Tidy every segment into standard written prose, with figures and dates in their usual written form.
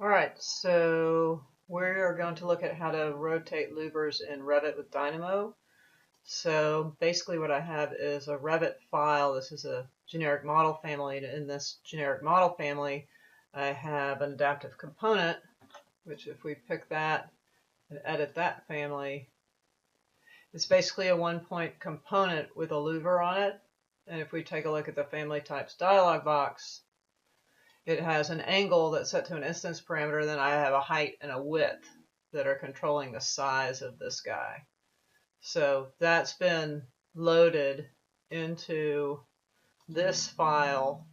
All right, so we are going to look at how to rotate louvers in Revit with Dynamo. So basically what I have is a Revit file. This is a generic model family. And in this generic model family, I have an adaptive component, which if we pick that and edit that family, it's basically a one-point component with a louver on it. And if we take a look at the family types dialog box, it has an angle that's set to an instance parameter, then I have a height and a width that are controlling the size of this guy. So that's been loaded into this file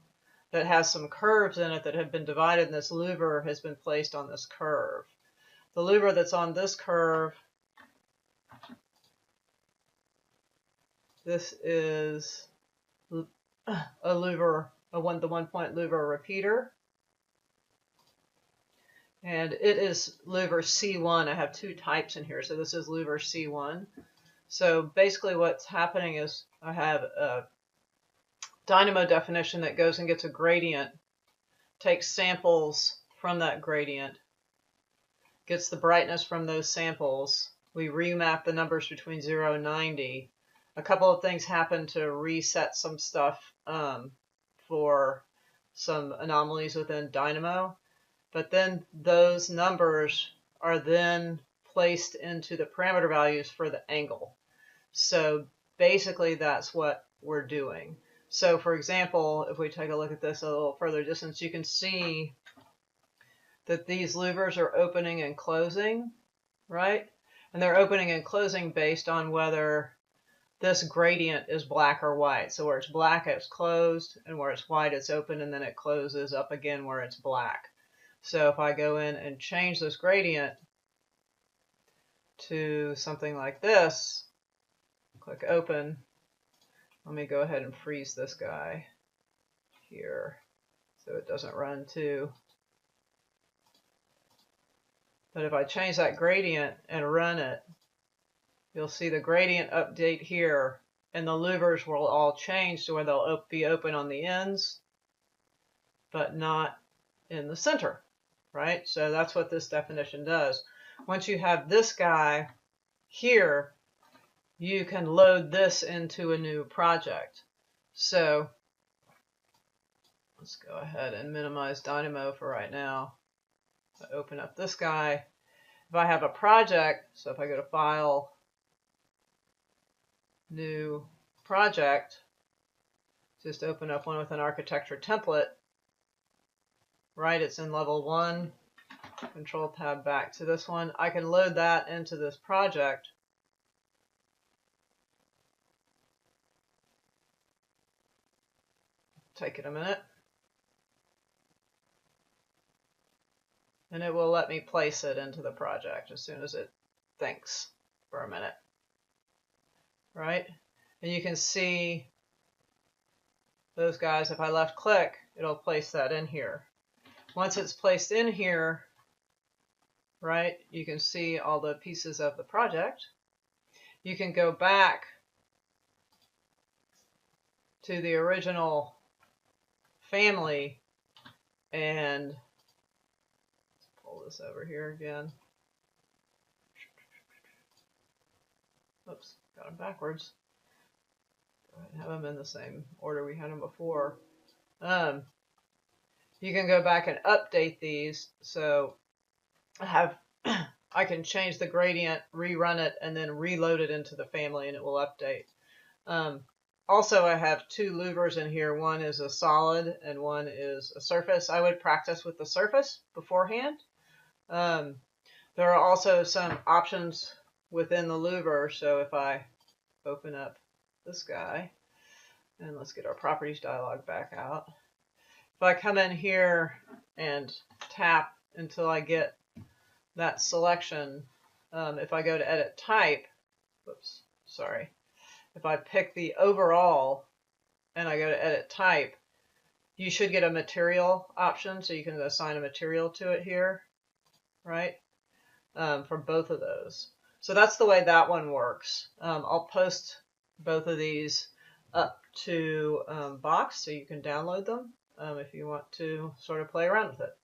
that has some curves in it that have been divided, and this louver has been placed on this curve. The louver that's on this curve, this is a louver, the one-point louver repeater. And it is louver C1. I have two types in here. So this is louver C1. So basically what's happening is I have a Dynamo definition that goes and gets a gradient, takes samples from that gradient, gets the brightness from those samples. We remap the numbers between 0 and 90. A couple of things happen to reset some stuff for some anomalies within Dynamo. But then those numbers are then placed into the parameter values for the angle. So basically that's what we're doing. So for example, if we take a look at this a little further distance, you can see that these louvers are opening and closing, right? And they're opening and closing based on whether this gradient is black or white. So where it's black, it's closed, and where it's white, it's open, and then it closes up again where it's black. So if I go in and change this gradient to something like this, click open. Let me go ahead and freeze this guy here so it doesn't run too. But if I change that gradient and run it, you'll see the gradient update here, and the louvers will all change to where they'll be open on the ends, but not in the center. Right? So that's what this definition does. Once you have this guy here, you can load this into a new project. So let's go ahead and minimize Dynamo for right now. I open up this guy. If I have a project, so if I go to File, New Project, just open up one with an architecture template. Right, it's in level 1. Control tab back to this one. I can load that into this project. Take it a minute. And it will let me place it into the project as soon as it thinks for a minute. Right? And you can see those guys, if I left click, it'll place that in here. Once it's placed in here, right, you can see all the pieces of the project. You can go back to the original family and pull this over here again. Oops, got them backwards. Go ahead and have them in the same order we had them before. You can go back and update these. So I can change the gradient, rerun it, and then reload it into the family, and it will update. Also, I have two louvers in here. One is a solid, and one is a surface. I would practice with the surface beforehand. There are also some options within the louver. So if I open up this guy, and let's get our properties dialog back out. If I come in here and tap until I get that selection, if I go to edit type, whoops, sorry. If I pick the overall and I go to edit type, you should get a material option, so you can assign a material to it here, right? For both of those. So that's the way that one works. I'll post both of these up to Box so you can download them if you want to sort of play around with it.